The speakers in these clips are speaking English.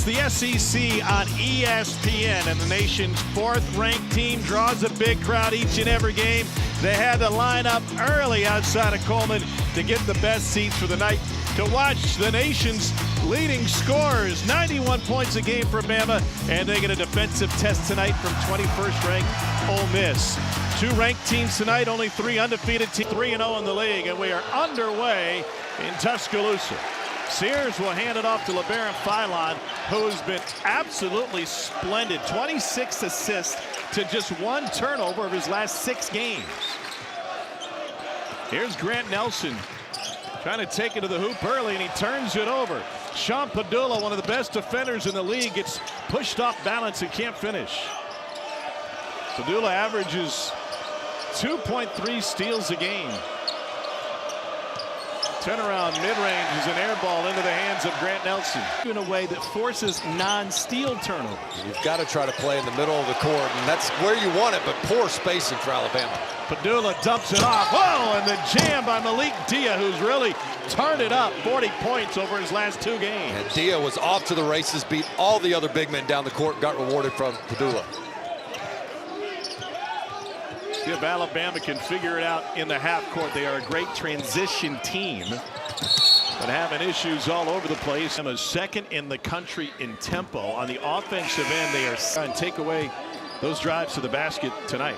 the SEC on ESPN, and the nation's fourth-ranked team draws a big crowd each and every game. They had to line up early outside of Coleman to get the best seats for the night to watch the nation's leading scorers. 91 points a game for Bama, and they get a defensive test tonight from 21st-ranked Ole Miss. Two ranked teams tonight, only three undefeated teams, 3-0 in the league, and we are underway in Tuscaloosa. Sears will hand it off to LeBaron Philon, who's been absolutely splendid. 26 assists to just one turnover of his last 6 games. Here's Grant Nelson trying to take it to the hoop early, and he turns it over. Sean Pedulla, one of the best defenders in the league, gets pushed off balance and can't finish. Pedulla averages 2.3 steals a game. Turnaround mid-range is an air ball into the hands of Grant Nelson in a way that forces non-steal turnovers. You've got to try to play in the middle of the court, and that's where you want it, but poor spacing for Alabama. Pedulla dumps it off. Whoa, and the jam by Malik Dia, who's really turned it up. 40 points over his last 2 games. And Dia was off to the races, beat all the other big men down the court, got rewarded from Pedulla. If Alabama can figure it out in the half court, they are a great transition team, but having issues all over the place. Alabama's second in the country in tempo. On the offensive end, they are trying to take away those drives to the basket tonight.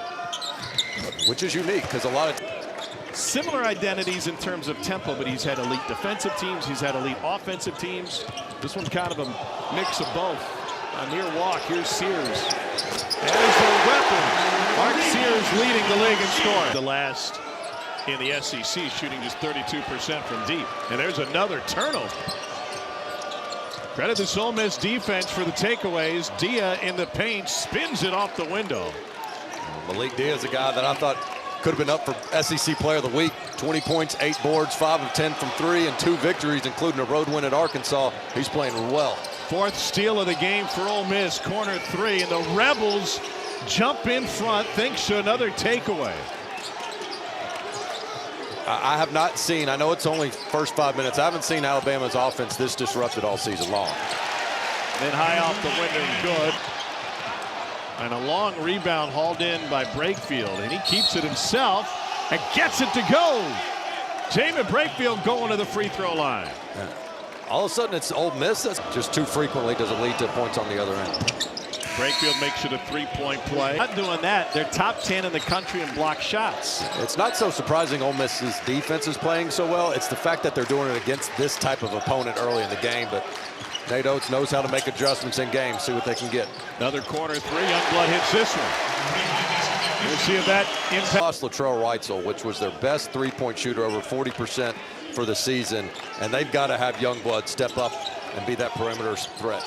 Which is unique, because a lot of similar identities in terms of tempo, but he's had elite defensive teams, he's had elite offensive teams. This one's kind of a mix of both. A near walk, here's Sears. There's the weapon. Mark Sears leading the league in scoring. The last in the SEC, shooting just 32% from deep. And there's another turnover. Credit this Ole Miss defense for the takeaways. Dia in the paint spins it off the window. Malik Dia is a guy that I thought could have been up for SEC Player of the Week. 20 points, 8 boards, 5 of 10 from 3, and 2 victories, including a road win at Arkansas. He's playing well. 4th steal of the game for Ole Miss, corner 3, and the Rebels jump in front thanks to another takeaway. I have not seen, I know it's only first 5 minutes, I haven't seen Alabama's offense this disrupted all season long. Then high off the window, good. And a long rebound hauled in by Brakefield, and he keeps it himself and gets it to go. Jamin Brakefield going to the free throw line. All of a sudden it's Ole Miss. That's just too frequently does it lead to points on the other end. Brakefield makes it a 3-point play. Not doing that. They're top 10 in the country in block shots. It's not so surprising Ole Miss's defense is playing so well. It's the fact that they're doing it against this type of opponent early in the game. But Nate Oates knows how to make adjustments in games, see what they can get. Another corner 3. Youngblood hits this one. We'll see if that impacts. Lost Latrell Wrightsell, which was their best 3-point shooter, over 40% for the season. And they've got to have Youngblood step up and be that perimeter threat.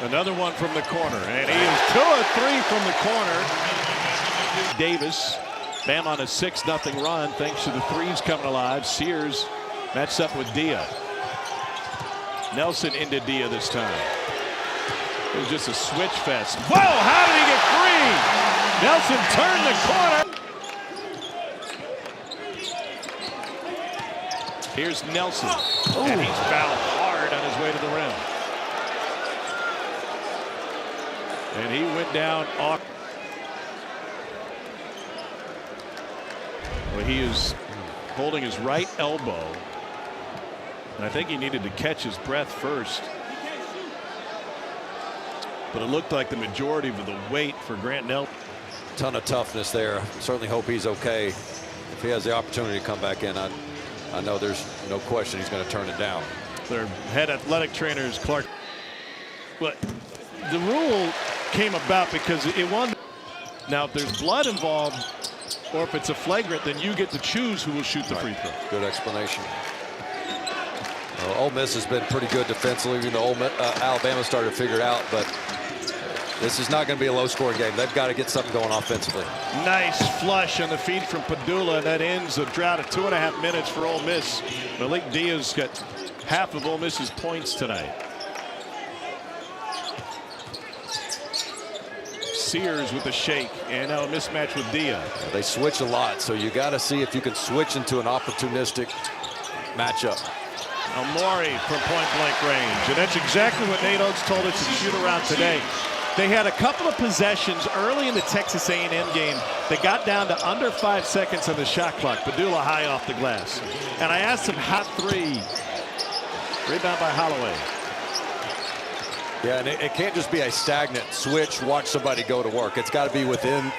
Another one from the corner, and he is 2 of 3 from the corner. Davis, Bam on a 6-0 run thanks to the threes coming alive. Sears matched up with Dia. Nelson into Dia this time. It was just a switch fest. Whoa, how did he get free? Nelson turned the corner. Here's Nelson, and he's fouled hard on his way to the rim. And he went down off. Well, he is holding his right elbow. And I think he needed to catch his breath first. But it looked like the majority of the weight for Grant Nelson. Ton of toughness there. Certainly hope he's okay. If he has the opportunity to come back in, I know there's no question he's going to turn it down. Their head athletic trainer is Clark. But the rule came about because it won. Now, if there's blood involved, or if it's a flagrant, then you get to choose who will shoot the free throw. Good explanation. Ole Miss has been pretty good defensively, even though Alabama started to figure it out. But this is not going to be a low-scoring game. They've got to get something going offensively. Nice flush on the feed from Pedulla, and that ends a drought of 2.5 minutes for Ole Miss. Malik Diaz got half of Ole Miss's points tonight. Sears with the shake, and now a mismatch with Dia. They switch a lot, so you got to see if you can switch into an opportunistic matchup. Amori from point-blank range. And that's exactly what Nate Oates told us at shoot-around today. They had a couple of possessions early in the Texas A&M game that got down to under 5 seconds on the shot clock. Padula high off the glass. And I asked him, hot three. Rebound by Holloway. Yeah, and it can't just be a stagnant switch, watch somebody go to work. It's got to be within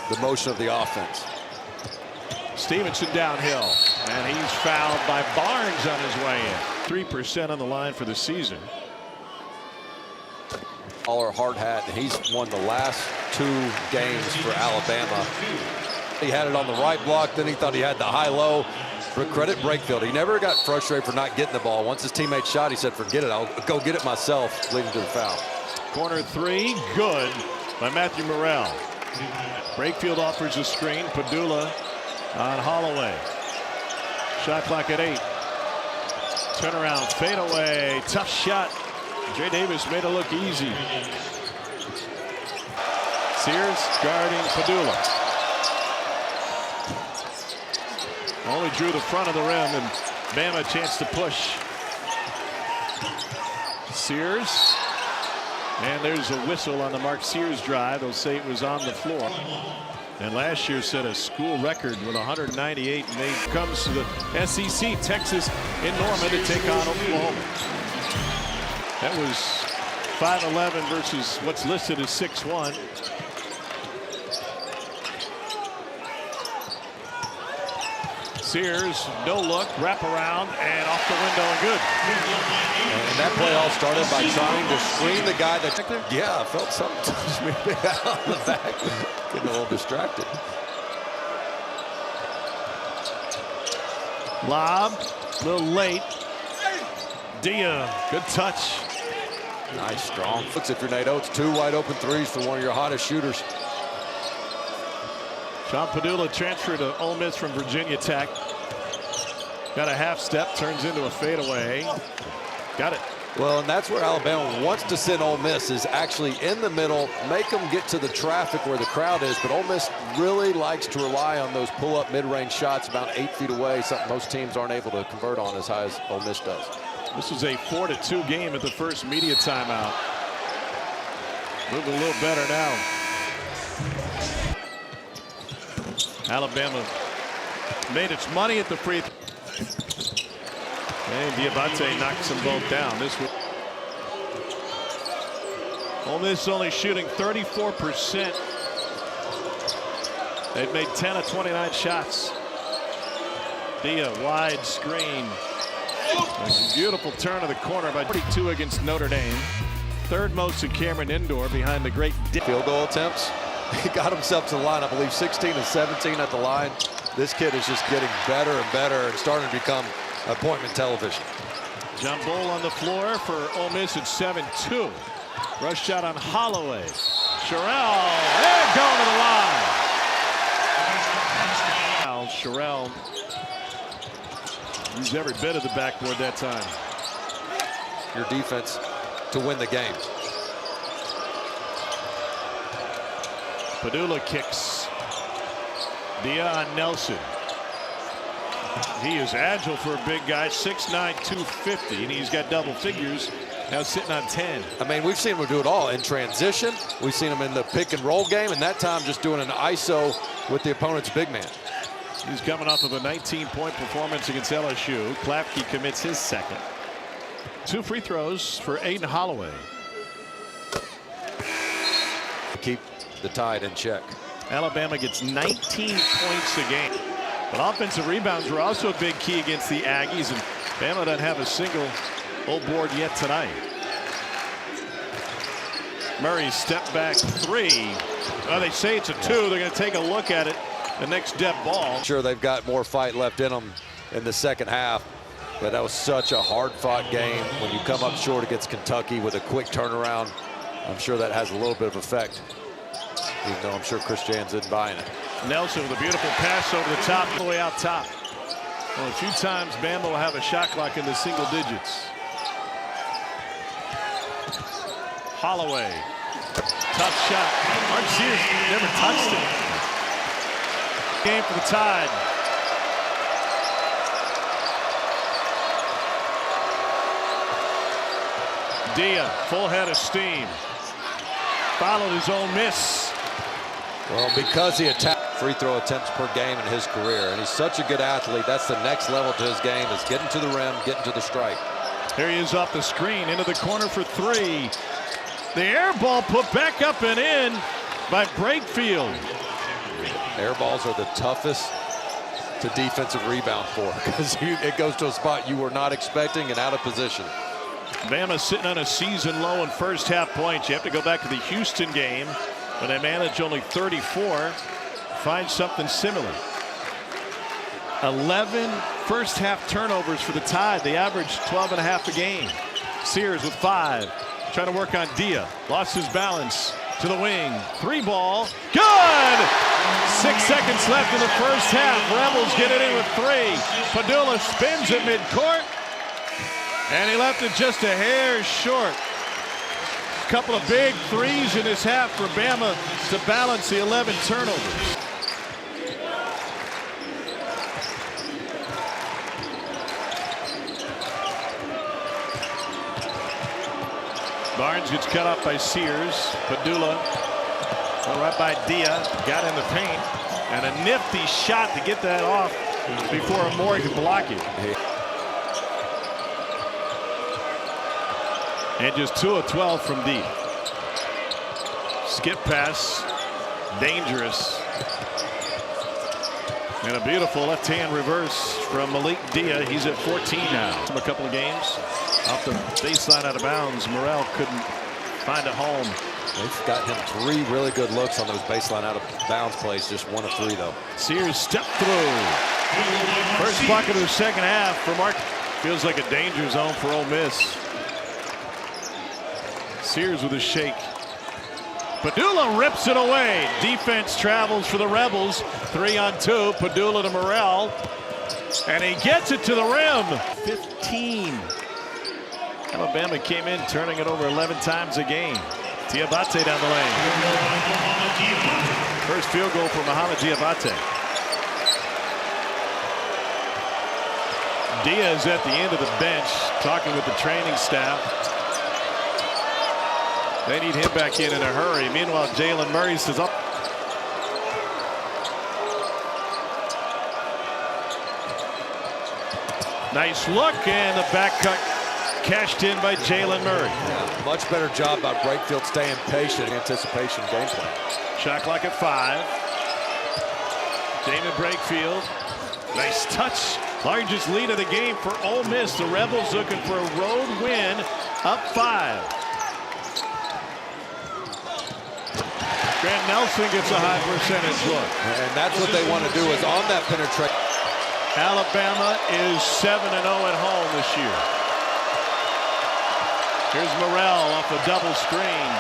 the motion of the offense. Stevenson downhill, and he's fouled by Barnes on his way in. 3% on the line for the season. Aller hard hat, and he's won the last 2 games for Alabama. He had it on the right block, then he thought he had the high-low. For credit Brakefield, he never got frustrated for not getting the ball. Once his teammate shot, he said, forget it, I'll go get it myself, leading to the foul. Corner 3, good by Matthew Morrell. Brakefield offers a screen. Padula on Holloway. Shot clock at 8. Turnaround, fadeaway, tough shot. Jay Davis made it look easy. Sears guarding Padula. Only drew the front of the rim, and Bama a chance to push. Sears. And there's a whistle on the Mark Sears drive. They'll say it was on the floor. And last year set a school record with 198. And they comes to the SEC, Texas in Norman to take on Oklahoma. That was 5'11" versus what's listed as 6'1". Sears, no look, wrap around, and off the window and good. And that play all started by trying to screen the guy that, yeah, I felt something touch me on the back. Getting a little distracted. Lob, a little late. Dia, good touch. Nice, strong. Looks if you're Nate Oates, 2 wide open threes for one of your hottest shooters. John Padula transferred to Ole Miss from Virginia Tech. Got a half step, turns into a fadeaway. Got it. Well, and that's where Alabama wants to send Ole Miss, is actually in the middle, make them get to the traffic where the crowd is. But Ole Miss really likes to rely on those pull-up mid-range shots about 8 feet away, something most teams aren't able to convert on as high as Ole Miss does. This was a 4-2 game at the first media timeout. Moving a little better now. Alabama made its money at the free throw. And Diabate knocks them both down. This was Ole Miss only shooting 34%. They've made 10 of 29 shots. Dia wide screen. A beautiful turn of the corner by 42 against Notre Dame. Third most at Cameron Indoor behind the great field goal attempts. He got himself to the line, I believe 16 and 17 at the line. This kid is just getting better and better and starting to become appointment television. John Bull on the floor for Ole Miss at 7-2. Rush shot on Holloway. Sherrill, and going to the line. Sherrill used every bit of the backboard that time. Your defense to win the game. Padula kicks. Dia on Nelson. He is agile for a big guy, 6'9", 250, and he's got double figures. Now sitting on 10. I mean, we've seen him do it all in transition. We've seen him in the pick and roll game, and that time just doing an ISO with the opponent's big man. He's coming off of a 19-point performance against LSU. Klapke commits his second. 2 free throws for Aiden Holloway. Keep the Tide in check. Alabama gets 19 points a game. But offensive rebounds were also a big key against the Aggies, and Bama doesn't have a single old board yet tonight. Murray step back 3. Well, they say it's a 2. They're going to take a look at it. The next step ball. Sure, they've got more fight left in them in the second half, but that was such a hard-fought game. When you come up short against Kentucky with a quick turnaround, I'm sure that has a little bit of effect, even though I'm sure Chris Jans isn't buying it. Nelson with a beautiful pass over the top, all the way out top. Well, a few times Bama will have a shot clock in the single digits. Holloway, tough shot. Mark Sears never touched it. Game for the Tide. Dia, full head of steam. Followed his own miss. Well, because he attacked free throw attempts per game in his career, and he's such a good athlete, that's the next level to his game, is getting to the rim, getting to the stripe. Here he is off the screen, into the corner for three. The air ball put back up and in by Brakefield. Air balls are the toughest to defensive rebound for, because it goes to a spot you were not expecting and out of position. Bama sitting on a season low in first half points. You have to go back to the Houston game when they managed only 34. Find something similar. 11 first half turnovers for the Tide. They averaged 12.5 a game. Sears with 5. Trying to work on Dia. Lost his balance to the wing. 3 ball. Good! 6 seconds left in the first half. Rebels get it in with 3. Padula spins at midcourt. And he left it just a hair short. A couple of big threes in this half for Bama to balance the 11 turnovers. Barnes gets cut off by Sears. Padula right by Dia. Got in the paint. And a nifty shot to get that off before Moore could block it. And just 2 of 12 from deep. Skip pass. Dangerous. And a beautiful left-hand reverse from Malik Dia. He's at 14 now. From a couple of games. Off the baseline out of bounds. Morrell couldn't find a home. They've got him 3 really good looks on those baseline out of bounds plays. Just 1 of 3 though. Sears step through. First bucket of the second half for Mark. Feels like a danger zone for Ole Miss. Sears with a shake. Padula rips it away. Defense travels for the Rebels. 3-on-2. Padula to Morrell. And he gets it to the rim. 15. Alabama came in turning it over 11 times a game. Diabate down the lane. First field goal for Mohamed Diabate. Diaz at the end of the bench talking with the training staff. They need him back in a hurry. Meanwhile, Jalen Murray says, "Up." Nice look, and the back cut cashed in by Jalen Murray. Yeah, much better job by Brakefield staying patient. Anticipation game plan. Shot clock at 5. Damon Brakefield. Nice touch. Largest lead of the game for Ole Miss. The Rebels looking for a road win. Up 5. Grant Nelson gets a high percentage look. And that's what they want to do, is on that penetration. Alabama is 7-0 at home this year. Here's Morrell off a double screen.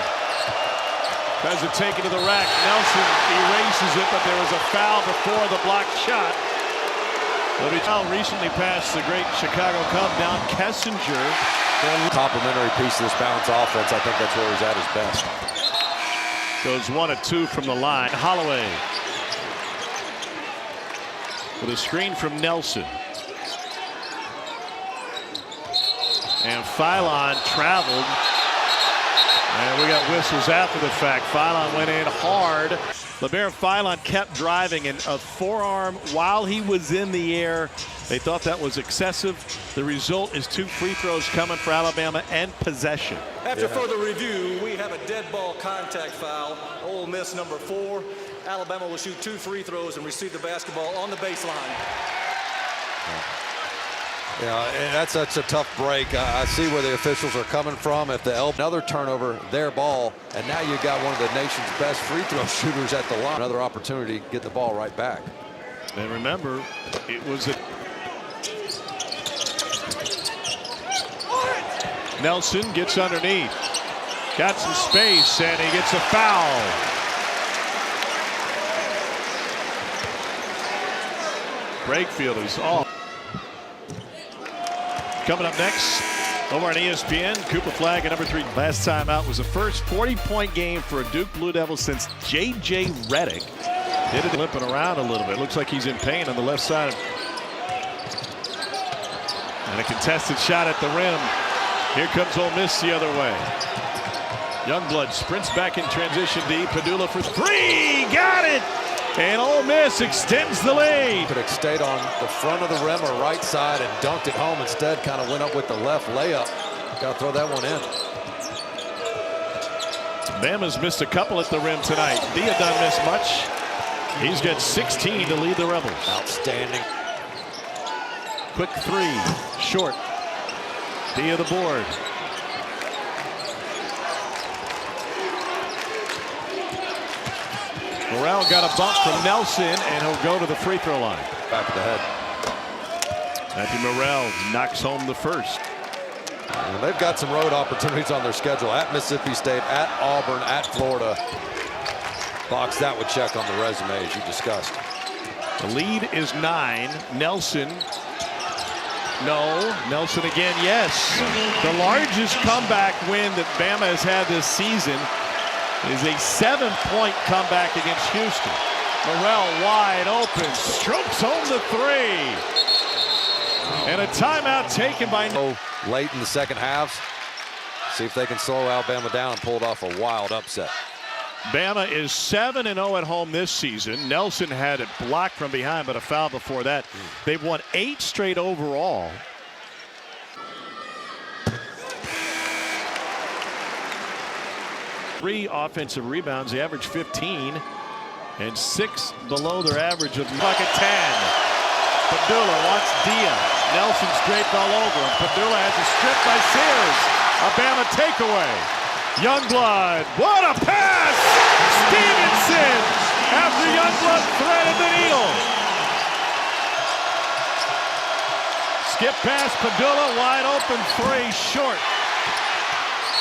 Tries to take it to the rack. Nelson erases it, but there was a foul before the blocked shot. Foul recently passed the great Chicago Cub Don Kessinger. Complimentary piece of this balanced offense. I think that's where he's at his best. Goes 1 of 2 from the line. Holloway with a screen from Nelson. And Philon traveled. And we got whistles after the fact. Philon went in hard. LeBaron Philon kept driving, and a forearm while he was in the air. They thought that was excessive. The result is 2 free throws coming for Alabama and possession. After further review, we have a dead ball contact foul. Ole Miss number 4. Alabama will shoot 2 free throws and receive the basketball on the baseline. Yeah, and that's such a tough break. I see where the officials are coming from. If the another turnover, their ball, and now you've got one of the nation's best free throw shooters at the line. Another opportunity to get the ball right back. And remember, it was a Nelson gets underneath. Got some space, and he gets a foul. Brakefield is off. Coming up next, over on ESPN, Cooper Flagg at number 3. Last time out was the first 40-point game for a Duke Blue Devil since J.J. Redick. Did it limping around a little bit. Looks like he's in pain on the left side. And a contested shot at the rim. Here comes Ole Miss the other way. Youngblood sprints back in transition D. Padula for three. Got it. And Ole Miss extends the lead. Could have stayed on the front of the rim or right side and dunked it home. Instead, kind of went up with the left layup. Got to throw that one in. Bama's missed a couple at the rim tonight. Dia doesn't miss much. He's got 16 to lead the Rebels. Outstanding. Quick three. Short. Dia the board. Morrell got a bump from Nelson, and he'll go to the free throw line. Back of the head. Matthew Morrell knocks home the first. And they've got some road opportunities on their schedule at Mississippi State, at Auburn, at Florida. Box that would check on the resume, as you discussed. The lead is 9. Nelson. No. Nelson again, yes. The largest comeback win that Bama has had this season is a 7-point comeback against Houston. Morrell wide open, strokes home the three. And a timeout taken by late in the second half. See if they can slow Alabama down and pull it off a wild upset. Bama is 7-0 at home this season. Nelson had it blocked from behind, but a foul before that. They've won 8 straight overall. Three offensive rebounds. They average 15, and 6 below their average of bucket 10. Padula wants Dia. Nelson draped all over him. Padula has a strip by Sears. A Bama takeaway. Youngblood. What a pass! Stevenson after Youngblood threaded the needle. Skip pass. Padula wide open three short.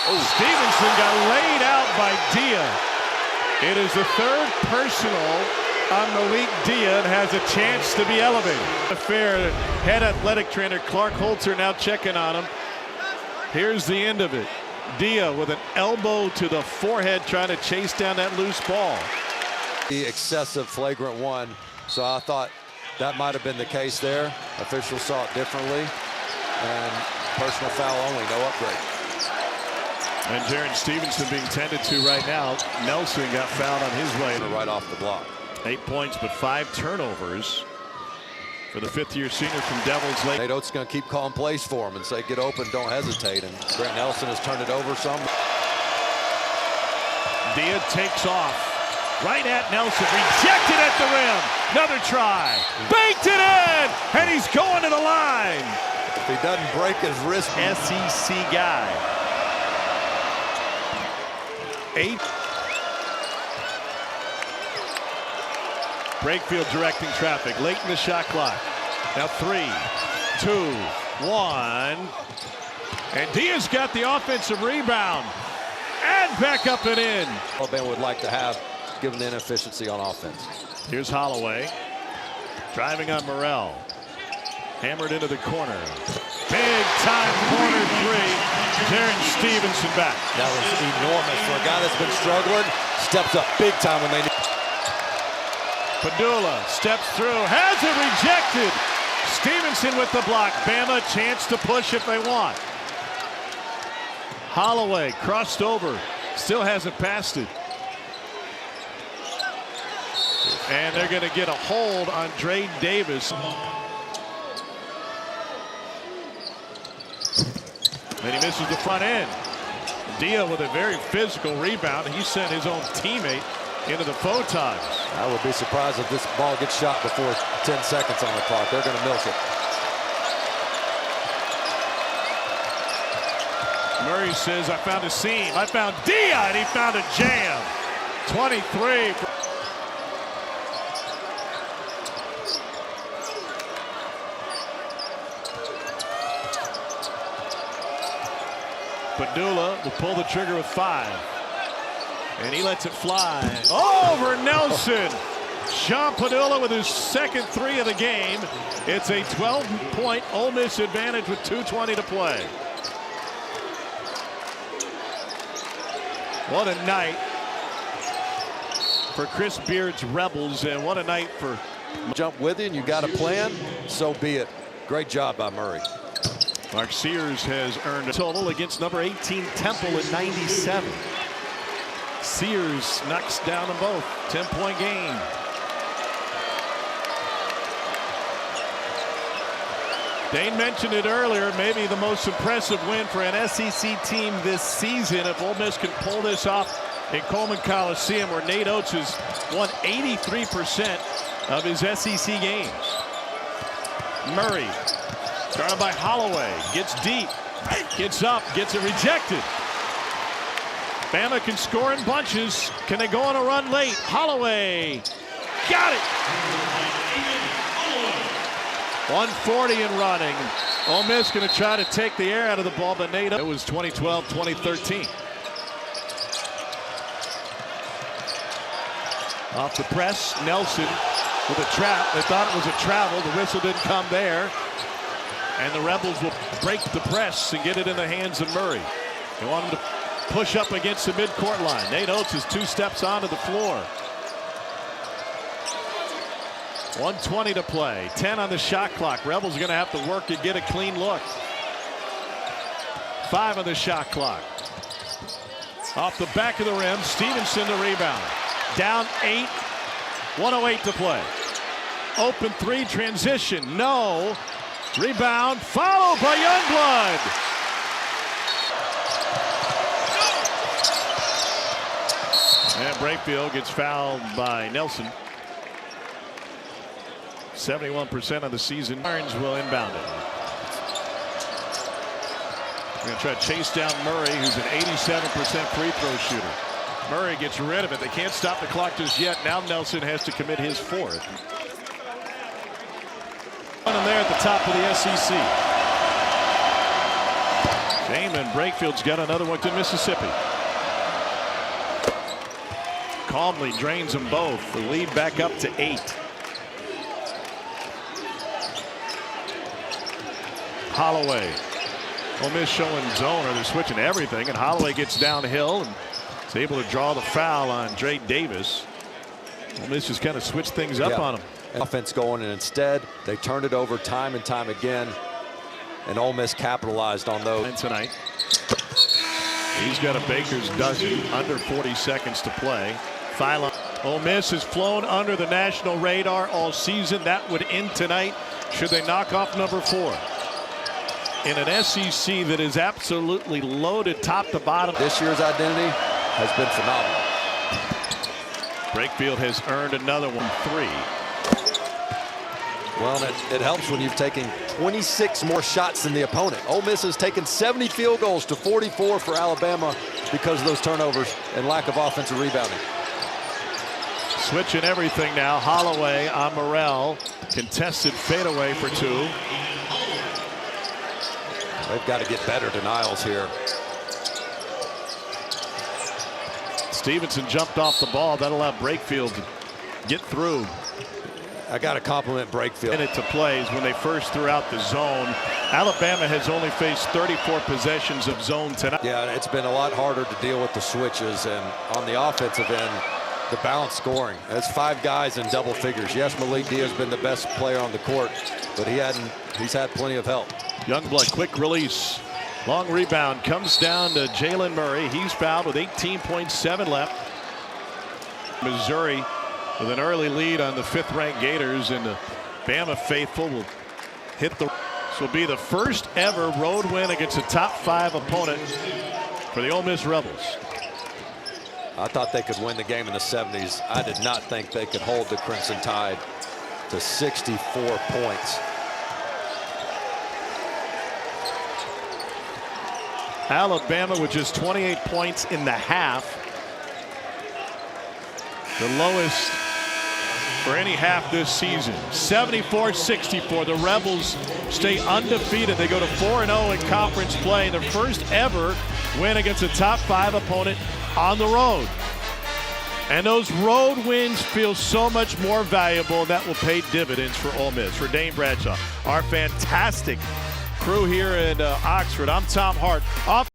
Stevenson got laid out by Dia. It is the third personal on Malik Dia and has a chance to be elevated. Fair head athletic trainer Clark Holzer now checking on him. Here's the end of it. Dia with an elbow to the forehead trying to chase down that loose ball. The excessive flagrant one, so I thought that might have been the case there. Officials saw it differently, and personal foul only, no upgrade. And Jaron Stevenson being tended to right now. Nelson got fouled on his way. Right off the block. 8 points, but 5 turnovers for the fifth-year senior from Devils Lake. Nate Oates going to keep calling plays for him and say, get open, don't hesitate. And Grant Nelson has turned it over some. Dia takes off. Right at Nelson. Rejected at the rim. Another try. Banked it in! And he's going to the line. If he doesn't break his wrist. SEC guy. 8. Brakefield directing traffic late in the shot clock. Now 3, 2, 1. And Dia's got the offensive rebound. And back up and in. Alabama would like to have, given the inefficiency on offense. Here's Holloway. Driving on Morrell. Hammered into the corner. Big time corner three. Jaron Stevenson back. That was enormous for a guy that's been struggling. Steps up big time when they need. Padula steps through, has it rejected. Stevenson with the block. Bama chance to push if they want. Holloway crossed over, still hasn't passed it. And they're going to get a hold on Dre Davis. And he misses the front end. Dia with a very physical rebound. He sent his own teammate into the photons. I would be surprised if this ball gets shot before 10 seconds on the clock. They're going to milk it. Murray says, I found a seam. I found Dia, and he found a jam. 23. Padula will pull the trigger with 5. And he lets it fly. Over Nelson. Sean Padula with his second 3 of the game. It's a 12-point Ole Miss advantage with 2:20 to play. What a night for Chris Beard's Rebels, and what a night for... Jump with you and you got a plan, so be it. Great job by Murray. Mark Sears has earned a total against number 18 Temple in '97. Sears knocks down them both. 10-point game. Dane mentioned it earlier, maybe the most impressive win for an SEC team this season. If Ole Miss can pull this off in Coleman Coliseum, where Nate Oates has won 83% of his SEC games. Murray, guarded by Holloway, gets deep, gets up, gets it rejected. Bama can score in bunches. Can they go on a run late? Holloway, got it. 140 and running. Ole Miss going to try to take the air out of the ball, but Nate, it was 2012, 2013. Off the press, Nelson with a trap. They thought it was a travel. The whistle didn't come there. And the Rebels will break the press and get it in the hands of Murray. They want him to push up against the midcourt line. Nate Oates is 2 steps onto the floor. 1:20 to play. 10 on the shot clock. Rebels are going to have to work to get a clean look. 5 on the shot clock. Off the back of the rim, Stevenson the rebound. Down 8. 1:08 to play. Open 3 transition. No. Rebound followed by Youngblood. And Brakefield gets fouled by Nelson. 71% of the season. Barnes will inbound it. We're going to try to chase down Murray, who's an 87% free throw shooter. Murray gets rid of it. They can't stop the clock just yet. Now Nelson has to commit his 4th. And there at the top of the SEC. Jamin Brakefield's got another one to Mississippi. Calmly drains them both. The lead back up to 8. Holloway. Ole Miss showing zone, or they're switching everything, and Holloway gets downhill and is able to draw the foul on Dre Davis. Ole Miss just kind of switched things up on him. Offense going, and instead they turned it over time and time again, and Ole Miss capitalized on those. And tonight, he's got a baker's dozen. Under 40 seconds to play. Philo. Ole Miss has flown under the national radar all season. That would end tonight should they knock off number 4. In an SEC that is absolutely loaded top to bottom. This year's identity has been phenomenal. Brakefield has earned another one. 3. Well, it helps when you've taken 26 more shots than the opponent. Ole Miss has taken 70 field goals to 44 for Alabama because of those turnovers and lack of offensive rebounding. Switching everything now. Holloway on Morrell. Contested fadeaway for 2. They've got to get better denials here. Stevenson jumped off the ball. That allowed Brakefield to get through. I got to compliment Brakefield. Minute to play is when they first threw out the zone. Alabama has only faced 34 possessions of zone tonight. Yeah, it's been a lot harder to deal with the switches, and on the offensive end, the balanced scoring. That's 5 guys in double figures. Yes, Malik Diaz has been the best player on the court, but he's had plenty of help. Youngblood, quick release. Long rebound comes down to Jalen Murray. He's fouled with 18.7 left. Missouri with an early lead on the 5th-ranked Gators, and the Bama faithful will hit the. This will be the first ever road win against a top 5 opponent for the Ole Miss Rebels. I thought they could win the game in the 70s. I did not think they could hold the Crimson Tide to 64 points. Alabama with just 28 points in the half. The lowest for any half this season. 74-64. The Rebels stay undefeated. They go to 4-0 in conference play. Their first ever win against a top 5 opponent on the road. And those road wins feel so much more valuable. That will pay dividends for Ole Miss. For Dane Bradshaw, our fantastic crew here in Oxford, I'm Tom Hart. Off